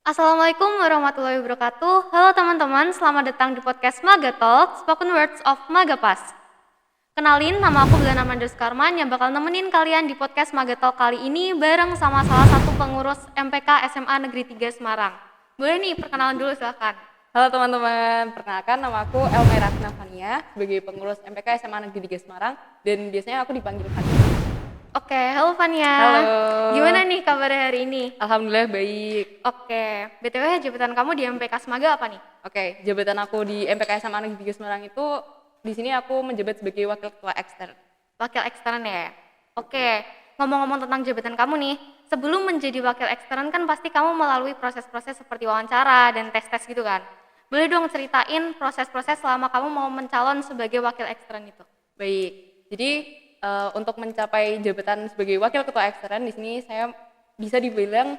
Assalamualaikum warahmatullahi wabarakatuh. Halo teman-teman, selamat datang di podcast Maga Talk, Spoken Words of Magapas. Kenalin, nama aku Belana Mandus Karman yang bakal nemenin kalian di podcast Maga Talk kali ini bareng sama salah satu pengurus MPK SMA Negeri 3 Semarang. Boleh nih, perkenalan dulu silahkan. Halo teman-teman, perkenalkan nama aku Elmaira Navania sebagai pengurus MPK SMA Negeri 3 Semarang dan biasanya aku dipanggil Fania. Oke, halo Fania. Halo. Gimana nih kabarnya hari ini? Alhamdulillah baik. Oke, BTW jabatan kamu di MPK Semaga apa nih? Oke, jabatan aku di MPK SMA Negeri 3 Semarang itu di sini aku menjabat sebagai wakil ketua ekstern. Wakil ekstern ya? Oke, ngomong-ngomong tentang jabatan kamu nih, sebelum menjadi wakil ekstern kan pasti kamu melalui proses-proses seperti wawancara dan tes-tes gitu kan? Boleh dong ceritain proses-proses selama kamu mau mencalon sebagai wakil ekstern itu? Baik, jadi untuk mencapai jabatan sebagai wakil ketua ekstern di sini saya bisa dibilang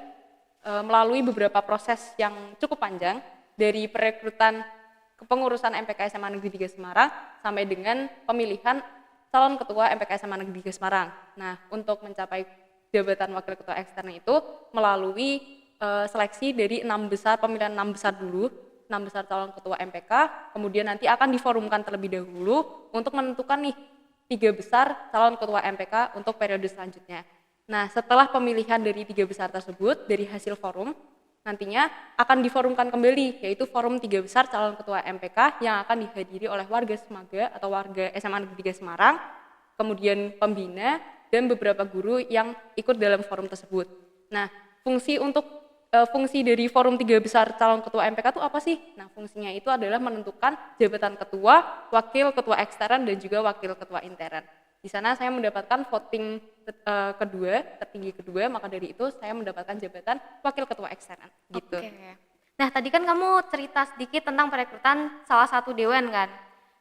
melalui beberapa proses yang cukup panjang dari perekrutan kepengurusan MPK SMA Negeri 3 Semarang sampai dengan pemilihan calon ketua MPK SMA Negeri 3 Semarang. Nah, untuk mencapai jabatan wakil ketua ekstern itu melalui seleksi dari 6 besar, pemilihan 6 besar dulu, 6 besar calon ketua MPK, kemudian nanti akan diforumkan terlebih dahulu untuk menentukan nih 3 besar calon ketua MPK untuk periode selanjutnya. Nah, setelah pemilihan dari 3 besar tersebut, dari hasil forum, nantinya akan diforumkan kembali, yaitu forum 3 besar calon ketua MPK yang akan dihadiri oleh warga Semaga atau warga SMA Negeri 3 Semarang, kemudian pembina, dan beberapa guru yang ikut dalam forum tersebut. Nah, fungsi dari forum 3 besar calon ketua MPK itu apa sih? Nah, fungsinya itu adalah menentukan jabatan ketua, wakil ketua ekstern, dan juga wakil ketua intern. Di sana saya mendapatkan voting tertinggi kedua, maka dari itu saya mendapatkan jabatan wakil ketua ekstern. Gitu. Oke. Nah, tadi kan kamu cerita sedikit tentang perekrutan salah satu dewan kan?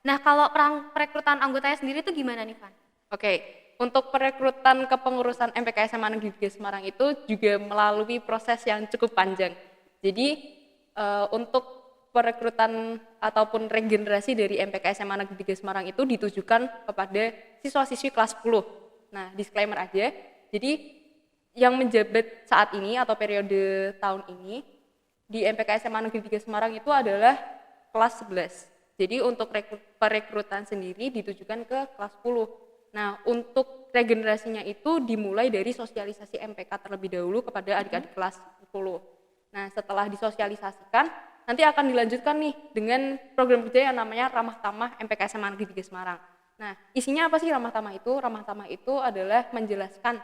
Nah, kalau perekrutan anggotanya sendiri itu gimana nih, Van? Oke, untuk perekrutan kepengurusan MPK SMA Negeri 3 Semarang itu juga melalui proses yang cukup panjang. Jadi untuk perekrutan ataupun regenerasi dari MPK SMA Negeri 3 Semarang itu ditujukan kepada siswa-siswi kelas 10. Nah, disclaimer aja. Jadi yang menjabat saat ini atau periode tahun ini di MPK SMA Negeri 3 Semarang itu adalah kelas 11. Jadi untuk perekrutan sendiri ditujukan ke kelas 10. Nah, untuk regenerasinya itu dimulai dari sosialisasi MPK terlebih dahulu kepada adik-adik kelas 10. Nah, setelah disosialisasikan, nanti akan dilanjutkan nih dengan program kerja yang namanya Ramah Tamah MPK SMA Negeri 3 Semarang. Nah, isinya apa sih Ramah Tamah itu? Ramah Tamah itu adalah menjelaskan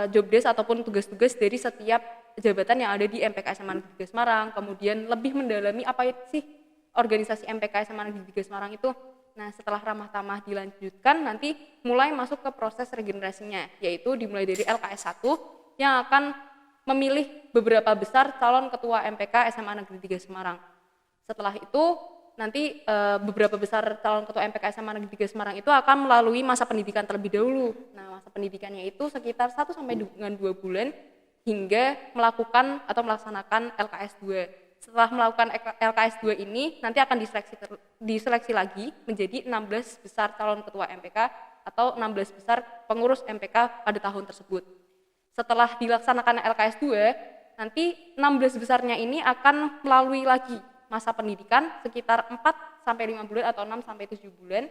job desk ataupun tugas-tugas dari setiap jabatan yang ada di MPK SMA Negeri 3 Semarang, kemudian lebih mendalami apa sih organisasi MPK SMA Negeri 3 Semarang itu. Nah, setelah ramah tamah dilanjutkan, nanti mulai masuk ke proses regenerasinya, yaitu dimulai dari LKS 1 yang akan memilih beberapa besar calon ketua MPK SMA Negeri 3 Semarang. Setelah itu, nanti beberapa besar calon ketua MPK SMA Negeri 3 Semarang itu akan melalui masa pendidikan terlebih dahulu. Nah, masa pendidikannya itu sekitar 1 sampai dengan 2 bulan hingga melakukan atau melaksanakan LKS 2. Setelah melakukan LKS 2 ini nanti akan diseleksi lagi menjadi 16 besar calon ketua MPK atau 16 besar pengurus MPK pada tahun tersebut. Setelah dilaksanakan LKS 2, nanti 16 besarnya ini akan melalui lagi masa pendidikan sekitar 4 sampai 5 bulan atau 6 sampai 7 bulan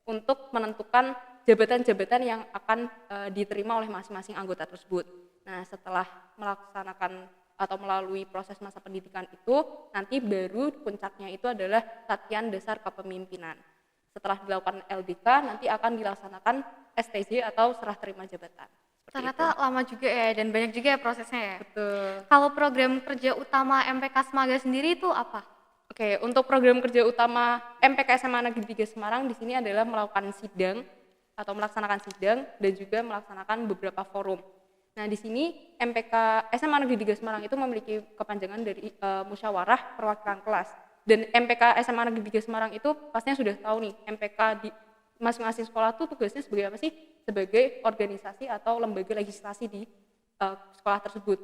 untuk menentukan jabatan-jabatan yang akan diterima oleh masing-masing anggota tersebut. Nah, setelah melaksanakan atau melalui proses masa pendidikan itu, nanti baru puncaknya itu adalah latihan dasar kepemimpinan. Setelah dilakukan LDK, nanti akan dilaksanakan STJ atau serah terima jabatan. Ternyata lama juga ya dan banyak juga ya prosesnya ya. Betul. Kalau program kerja utama MPK Semaga sendiri itu apa? Oke, untuk program kerja utama MPK SMA Negeri 3 Semarang di sini adalah melakukan sidang atau melaksanakan sidang dan juga melaksanakan beberapa forum. Nah, di sini MPK SMA Negeri 3 Semarang itu memiliki kepanjangan dari musyawarah perwakilan kelas. Dan MPK SMA Negeri 3 Semarang itu pastinya sudah tahu nih, MPK di masing-masing sekolah tuh tugasnya sebagai apa sih? Sebagai organisasi atau lembaga legislasi di sekolah tersebut.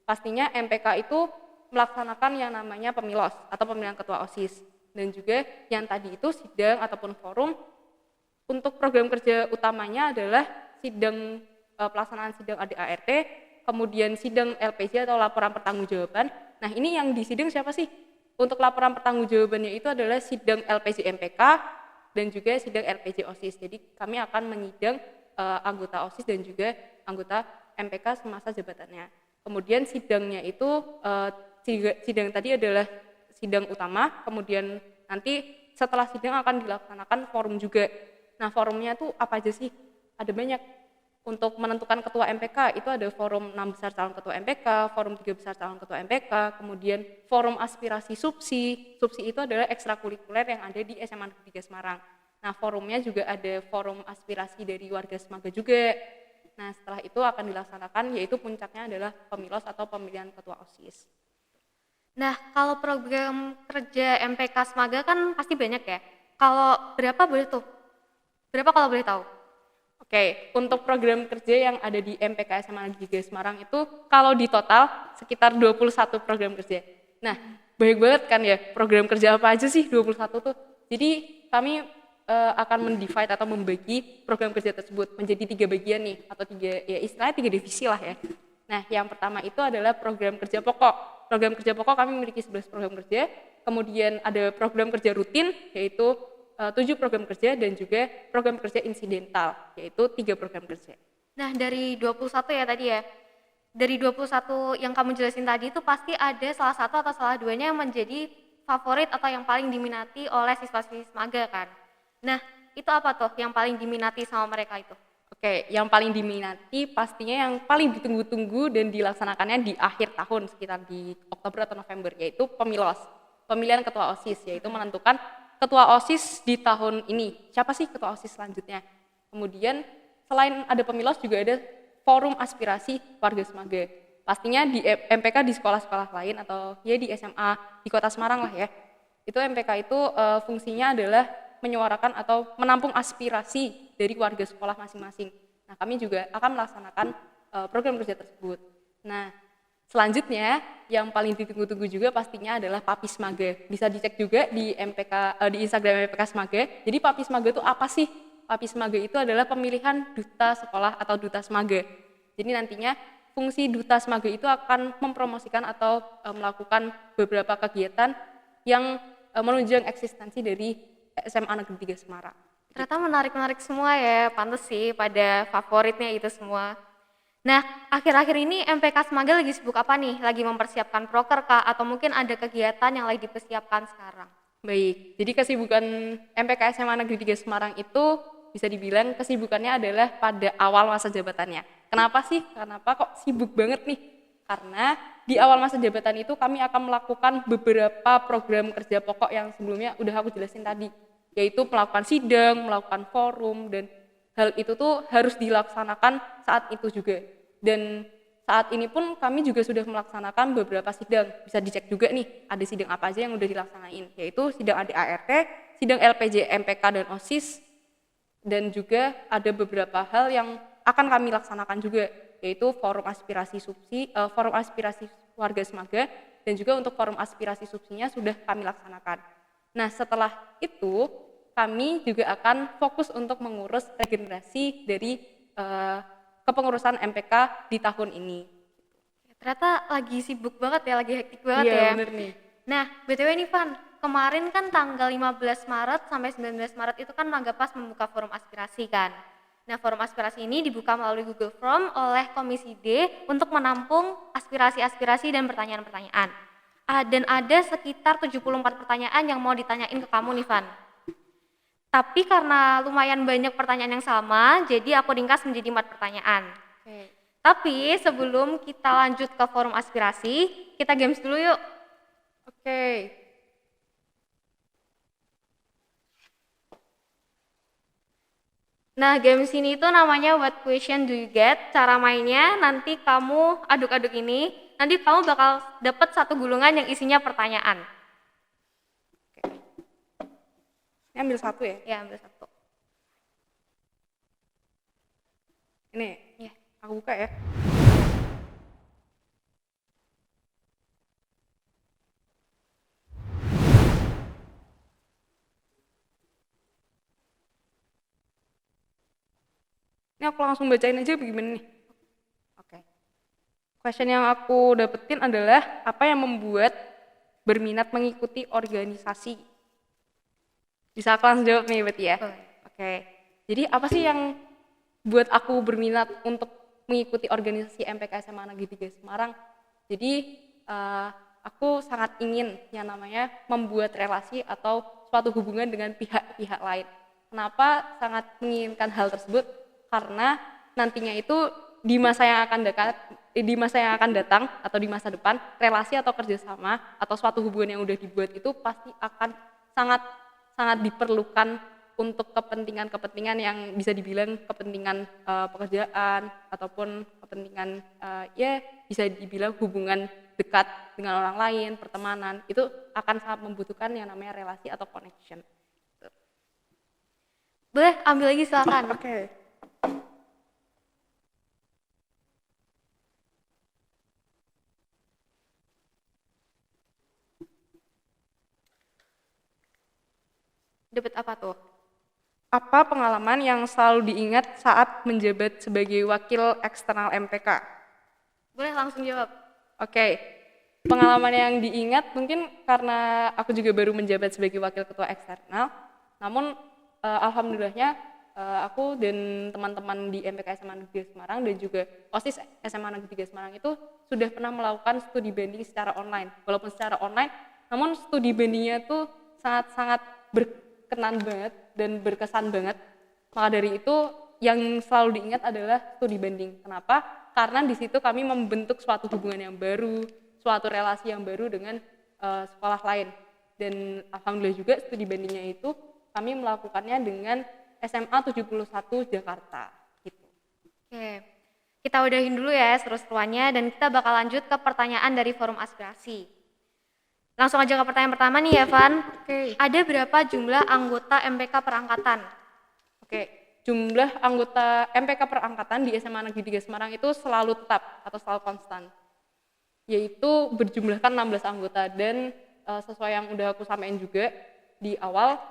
Pastinya MPK itu melaksanakan yang namanya pemilos atau pemilihan ketua OSIS. Dan juga yang tadi itu sidang ataupun forum. Untuk program kerja utamanya adalah sidang pelaksanaan sidang ADART, kemudian sidang LPJ atau laporan pertanggungjawaban. Nah, ini yang disidang siapa sih? Untuk laporan pertanggungjawabannya itu adalah sidang LPJ MPK dan juga sidang LPJ OSIS. Jadi kami akan menyidang anggota OSIS dan juga anggota MPK semasa jabatannya. Kemudian sidangnya itu sidang tadi adalah sidang utama, kemudian nanti setelah sidang akan dilaksanakan forum juga. Nah, forumnya tuh apa aja sih? Ada banyak. Untuk menentukan ketua MPK itu ada forum 6 besar calon ketua MPK, forum 3 besar calon ketua MPK, kemudian forum aspirasi SUPSI. SUPSI itu adalah ekstrakurikuler yang ada di SMA Negeri 3 Semarang. Nah, forumnya juga ada forum aspirasi dari warga Semaga juga. Nah, setelah itu akan dilaksanakan, yaitu puncaknya adalah pemilos atau pemilihan ketua OSIS. Nah, kalau program kerja MPK Semaga kan pasti banyak ya. Kalau berapa boleh tuh? Berapa kalau boleh tahu? Oke, untuk program kerja yang ada di MPK SMA Negeri 3 Semarang itu kalau di total sekitar 21 program kerja. Nah, banyak banget kan ya program kerja apa aja sih 21 tuh. Jadi kami akan mendivide atau membagi program kerja tersebut menjadi 3 bagian nih atau 3 ya istilahnya 3 divisi lah ya. Nah, yang pertama itu adalah program kerja pokok. Program kerja pokok kami memiliki 11 program kerja. Kemudian ada program kerja rutin yaitu 7 program kerja dan juga program kerja insidental, yaitu 3 program kerja. Nah, dari 21 ya tadi ya. Dari 21 yang kamu jelasin tadi itu pasti ada salah satu atau salah duanya yang menjadi favorit atau yang paling diminati oleh siswa-siswi Semaga kan. Nah, itu apa tuh yang paling diminati sama mereka itu? Oke, yang paling diminati pastinya yang paling ditunggu-tunggu dan dilaksanakannya di akhir tahun sekitar di Oktober atau November, yaitu pemilos, pemilihan ketua OSIS, yaitu menentukan ketua OSIS di tahun ini. Siapa sih ketua OSIS selanjutnya? Kemudian selain ada pemilos juga ada forum aspirasi warga Semaga. Pastinya di MPK di sekolah-sekolah lain atau ya di SMA di Kota Semarang lah ya. Itu MPK itu fungsinya adalah menyuarakan atau menampung aspirasi dari warga sekolah masing-masing. Nah, kami juga akan melaksanakan program kerja tersebut. Nah, selanjutnya yang paling ditunggu-tunggu juga pastinya adalah Papis Semaga. Bisa dicek juga di MPK di Instagram MPK Semaga. Jadi Papis Semaga itu apa sih? Papis Semaga itu adalah pemilihan duta sekolah atau duta Semaga. Jadi nantinya fungsi duta Semaga itu akan mempromosikan atau melakukan beberapa kegiatan yang menunjang eksistensi dari SMA Negeri 3 Semarang. Ternyata menarik-menarik semua ya, pantes sih pada favoritnya itu semua. Nah, akhir-akhir ini MPK Semaga lagi sibuk apa nih? Lagi mempersiapkan proker kah? Atau mungkin ada kegiatan yang lagi dipersiapkan sekarang? Baik, jadi kesibukan MPK SMA Negeri 3 Semarang itu bisa dibilang kesibukannya adalah pada awal masa jabatannya. Kenapa sih? Kenapa kok sibuk banget nih? Karena di awal masa jabatan itu kami akan melakukan beberapa program kerja pokok yang sebelumnya udah aku jelasin tadi, yaitu melakukan sidang, melakukan forum, dan hal itu tuh harus dilaksanakan saat itu juga. Dan saat ini pun kami juga sudah melaksanakan beberapa sidang. Bisa dicek juga nih, ada sidang apa aja yang udah dilaksanain, yaitu sidang ADART, sidang LPJ, MPK, dan OSIS, dan juga ada beberapa hal yang akan kami laksanakan juga, yaitu forum aspirasi SUPSI, forum aspirasi warga Semaga, dan juga untuk forum aspirasi SUPSI-nya sudah kami laksanakan. Nah, setelah itu kami juga akan fokus untuk mengurus regenerasi dari kepengurusan MPK di tahun ini. Ternyata lagi sibuk banget ya, lagi hektik banget Iya, ya. bener nih. Nah, BTW nih Van, kemarin kan tanggal 15 Maret sampai 19 Maret itu kan Magapas membuka forum aspirasi kan. Nah, forum aspirasi ini dibuka melalui Google Form oleh Komisi D untuk menampung aspirasi-aspirasi dan pertanyaan-pertanyaan. Dan ada sekitar 74 pertanyaan yang mau ditanyain ke kamu nih Van. Tapi karena lumayan banyak pertanyaan yang sama, jadi aku ringkas menjadi 4 pertanyaan. Oke. Tapi sebelum kita lanjut ke forum aspirasi, kita games dulu yuk. Oke. Nah, games ini itu namanya What Question Do You Get? Cara mainnya nanti kamu aduk-aduk ini, nanti kamu bakal dapat satu gulungan yang isinya pertanyaan. Ini ambil satu ya? Ya, ambil satu. Ini, Ya. aku buka ya. Ini aku langsung bacain aja bagaimana nih? Oke. Question yang aku dapetin adalah apa yang membuat berminat mengikuti organisasi? Bisa aku langsung jawab nih berarti ya? Boleh. Oke. Jadi apa sih yang buat aku berminat untuk mengikuti organisasi MPK SMA Negeri 3 Semarang? Jadi aku sangat ingin yang namanya membuat relasi atau suatu hubungan dengan pihak-pihak lain. Kenapa sangat menginginkan hal tersebut? Karena nantinya itu di masa yang akan di masa yang akan datang atau di masa depan, relasi atau kerjasama atau suatu hubungan yang udah dibuat itu pasti akan sangat sangat diperlukan untuk kepentingan-kepentingan yang bisa dibilang kepentingan pekerjaan ataupun kepentingan ya bisa dibilang hubungan dekat dengan orang lain, pertemanan, itu akan sangat membutuhkan yang namanya relasi atau connection. Boleh ambil lagi silakan. Oke. Dapat apa tuh? Apa pengalaman yang selalu diingat saat menjabat sebagai wakil eksternal MPK? Boleh langsung jawab. Oke, pengalaman yang diingat mungkin karena aku juga baru menjabat sebagai wakil ketua eksternal, namun alhamdulillahnya aku dan teman-teman di MPK SMA Negeri Semarang dan juga OSIS SMA Negeri 3 Semarang itu sudah pernah melakukan studi banding secara online. Walaupun secara online, namun studi bandingnya tuh sangat-sangat berkenan banget dan berkesan banget. Maka dari itu yang selalu diingat adalah studi banding. Kenapa? Karena di situ kami membentuk suatu hubungan yang baru, suatu relasi yang baru dengan sekolah lain. Dan alhamdulillah juga studi bandingnya itu kami melakukannya dengan SMA 71 Jakarta. Gitu. Oke, kita udahin dulu ya seru-seruannya dan kita bakal lanjut ke pertanyaan dari forum aspirasi. Langsung aja ke pertanyaan pertama nih ya, Van. Oke. Ada berapa jumlah anggota MPK perangkatan? Oke, jumlah anggota MPK perangkatan di SMA Negeri 3 Semarang itu selalu tetap atau selalu konstan. Yaitu berjumlahkan 16 anggota dan sesuai yang udah aku sampaikan juga di awal,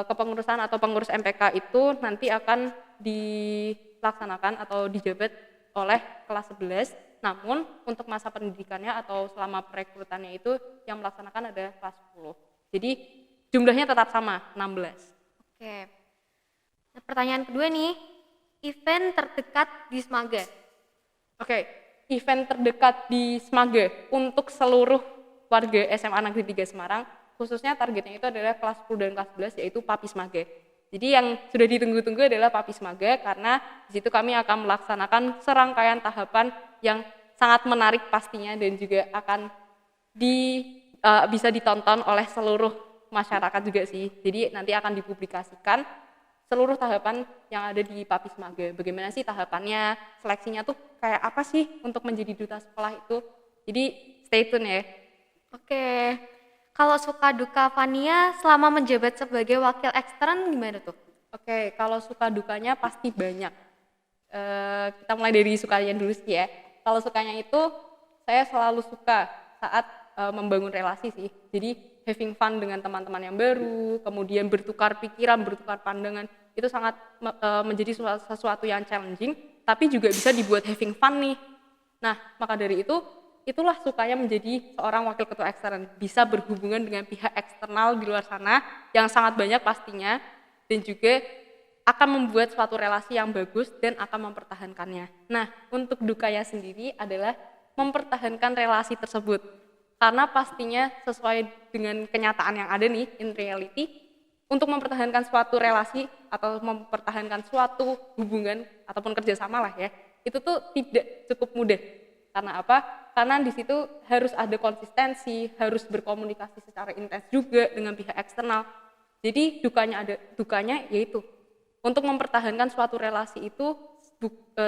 kepengurusan atau pengurus MPK itu nanti akan dilaksanakan atau dijabat oleh kelas 11. Namun untuk masa pendidikannya atau selama perekrutannya itu yang melaksanakan adalah kelas 10. Jadi jumlahnya tetap sama, 16. Oke. Nah, pertanyaan kedua nih, event terdekat di Smaga. Oke, event terdekat di Smaga untuk seluruh warga SMA Negeri 3 Semarang, khususnya targetnya itu adalah kelas 10 dan kelas 11 yaitu Papi Smaga. Jadi yang sudah ditunggu-tunggu adalah Papi Smaga karena di situ kami akan melaksanakan serangkaian tahapan yang sangat menarik pastinya dan juga akan bisa ditonton oleh seluruh masyarakat juga sih. Jadi nanti akan dipublikasikan seluruh tahapan yang ada di Papi Smaga. Bagaimana sih tahapannya, seleksinya tuh kayak apa sih untuk menjadi duta sekolah itu. Jadi stay tune ya. Oke, kalau suka duka Vania selama menjabat sebagai wakil ekstern gimana tuh? Oke, kalau suka dukanya pasti banyak. Kita mulai dari sukanya dulu sih ya. Kalau sukanya itu saya selalu suka saat membangun relasi sih. Jadi having fun dengan teman-teman yang baru, kemudian bertukar pikiran, bertukar pandangan, itu sangat menjadi sesuatu yang challenging, tapi juga bisa dibuat having fun nih. Nah, maka dari itu, itulah sukanya menjadi seorang wakil ketua ekstern, bisa berhubungan dengan pihak eksternal di luar sana yang sangat banyak pastinya, dan juga akan membuat suatu relasi yang bagus dan akan mempertahankannya. Nah, untuk dukanya sendiri adalah mempertahankan relasi tersebut. Karena pastinya sesuai dengan kenyataan yang ada nih, in reality, untuk mempertahankan suatu relasi atau mempertahankan suatu hubungan ataupun kerjasama lah ya, itu tuh tidak cukup mudah. Karena apa? Karena di situ harus ada konsistensi, harus berkomunikasi secara intens juga dengan pihak eksternal. Jadi dukanya yaitu untuk mempertahankan suatu relasi itu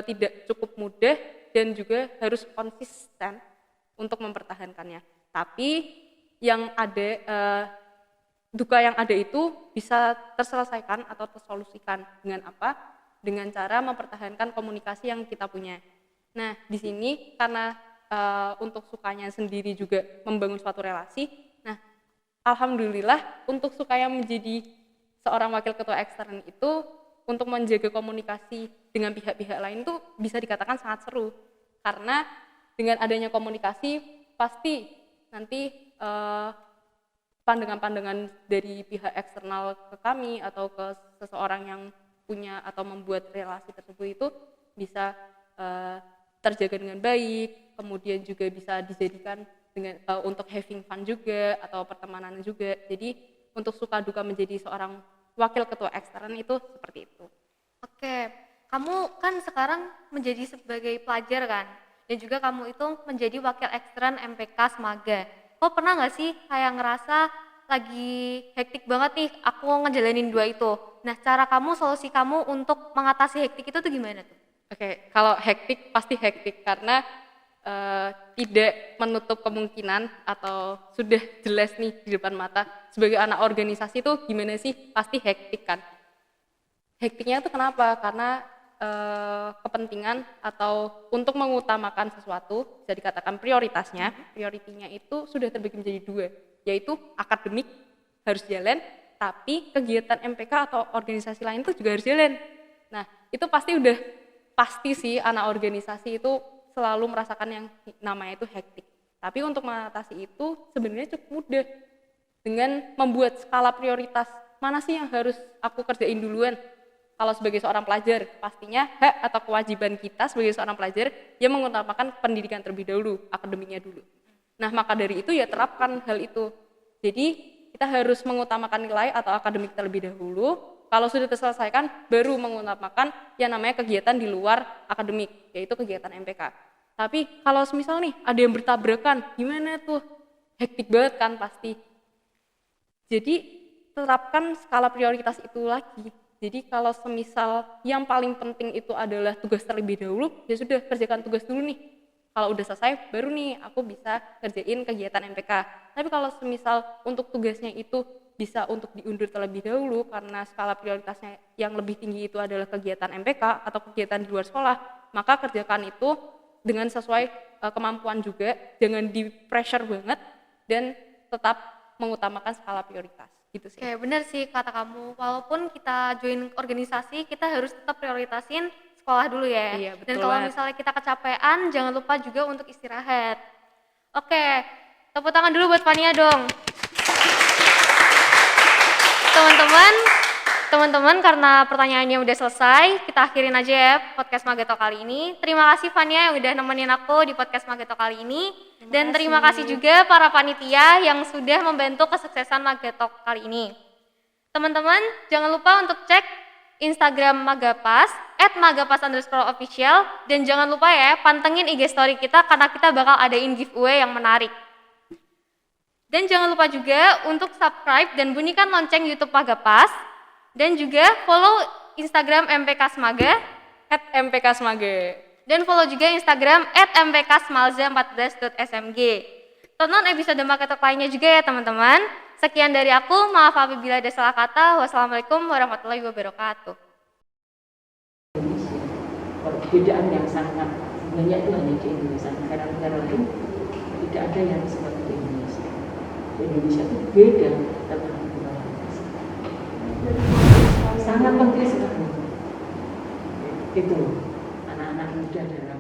tidak cukup mudah dan juga harus konsisten untuk mempertahankannya. Tapi yang ada duka yang ada itu bisa terselesaikan atau tersolusikan dengan apa? Dengan cara mempertahankan komunikasi yang kita punya. Nah, di sini karena untuk sukanya sendiri juga membangun suatu relasi. Nah, alhamdulillah untuk sukanya menjadi seorang wakil ketua ekstern itu untuk menjaga komunikasi dengan pihak-pihak lain tuh bisa dikatakan sangat seru. Karena dengan adanya komunikasi pasti nanti pandangan-pandangan dari pihak eksternal ke kami atau ke seseorang yang punya atau membuat relasi tersebut itu bisa terjaga dengan baik, kemudian juga bisa dijadikan dengan untuk having fun juga atau pertemanan juga. Jadi untuk suka duka menjadi seorang wakil ketua ekstern itu seperti itu. Oke, kamu kan sekarang menjadi sebagai pelajar kan, dan juga kamu itu menjadi wakil ekstern MPK Semaga. Kok pernah nggak sih kayak ngerasa lagi hektik banget nih aku ngejalanin dua itu? Nah, cara kamu, solusi kamu untuk mengatasi hektik itu tuh gimana tuh? Oke, kalau hektik pasti hektik karena tidak menutup kemungkinan atau sudah jelas nih di depan mata sebagai anak organisasi itu gimana sih, pasti hektik kan. Hektiknya itu kenapa? Karena kepentingan atau untuk mengutamakan sesuatu, bisa dikatakan prioritasnya, prioritinya itu sudah terbagi menjadi dua, yaitu akademik harus jalan, tapi kegiatan MPK atau organisasi lain itu juga harus jalan. Nah, itu pasti sih anak organisasi itu selalu merasakan yang namanya itu hektik. Tapi untuk mengatasi itu sebenarnya cukup mudah dengan membuat skala prioritas. Mana sih yang harus aku kerjain duluan? Kalau sebagai seorang pelajar, pastinya hak atau kewajiban kita sebagai seorang pelajar yang mengutamakan pendidikan terlebih dahulu, akademiknya dulu. Nah, maka dari itu ya terapkan hal itu. Jadi kita harus mengutamakan nilai atau akademik terlebih dahulu. Kalau sudah terselesaikan, baru mengutamakan yang namanya kegiatan di luar akademik, yaitu kegiatan MPK. Tapi kalau misal nih ada yang bertabrakan, gimana tuh? Hektik banget kan pasti. Jadi terapkan skala prioritas itu lagi. Jadi kalau semisal yang paling penting itu adalah tugas terlebih dahulu, ya sudah kerjakan tugas dulu nih. Kalau udah selesai, baru nih aku bisa kerjain kegiatan MPK. Tapi kalau semisal untuk tugasnya itu bisa untuk diundur terlebih dahulu karena skala prioritasnya yang lebih tinggi itu adalah kegiatan MPK atau kegiatan di luar sekolah, maka kerjakan itu dengan sesuai kemampuan juga, jangan di pressure banget dan tetap mengutamakan skala prioritas. Gitu sih. Oke, bener sih kata kamu. Walaupun kita join organisasi, kita harus tetap prioritasin sekolah dulu ya. Iya, Dan betul kalau banget. misalnya kita kecapean, jangan lupa juga untuk istirahat. Oke, tepuk tangan dulu buat Fania dong. Teman-teman, karena pertanyaannya udah selesai, kita akhirin aja ya podcast Mageto kali ini. Terima kasih Fania yang udah nemenin aku di podcast Mageto kali ini. Dan terima kasih juga para panitia yang sudah membantu kesuksesan Mageto kali ini. Teman-teman, jangan lupa untuk cek Instagram Magapas @magapas_official, dan jangan lupa ya pantengin IG story kita karena kita bakal adain giveaway yang menarik. Dan jangan lupa juga untuk subscribe dan bunyikan lonceng YouTube Magapas, dan juga follow Instagram MPK Semaga @mpksmage. dan follow juga Instagram @mpksmalza14.smg. Tonton episode Mageto lainnya juga ya teman-teman. Sekian dari aku, maaf apabila ada salah kata. Wassalamualaikum warahmatullahi wabarakatuh. Perbedaan yang sangat banyak itu hanya di Indonesia. Negara-negara lain tidak ada yang seperti Indonesia. Indonesia itu beda tentang sangat penting sekali. Itu anak-anak muda dan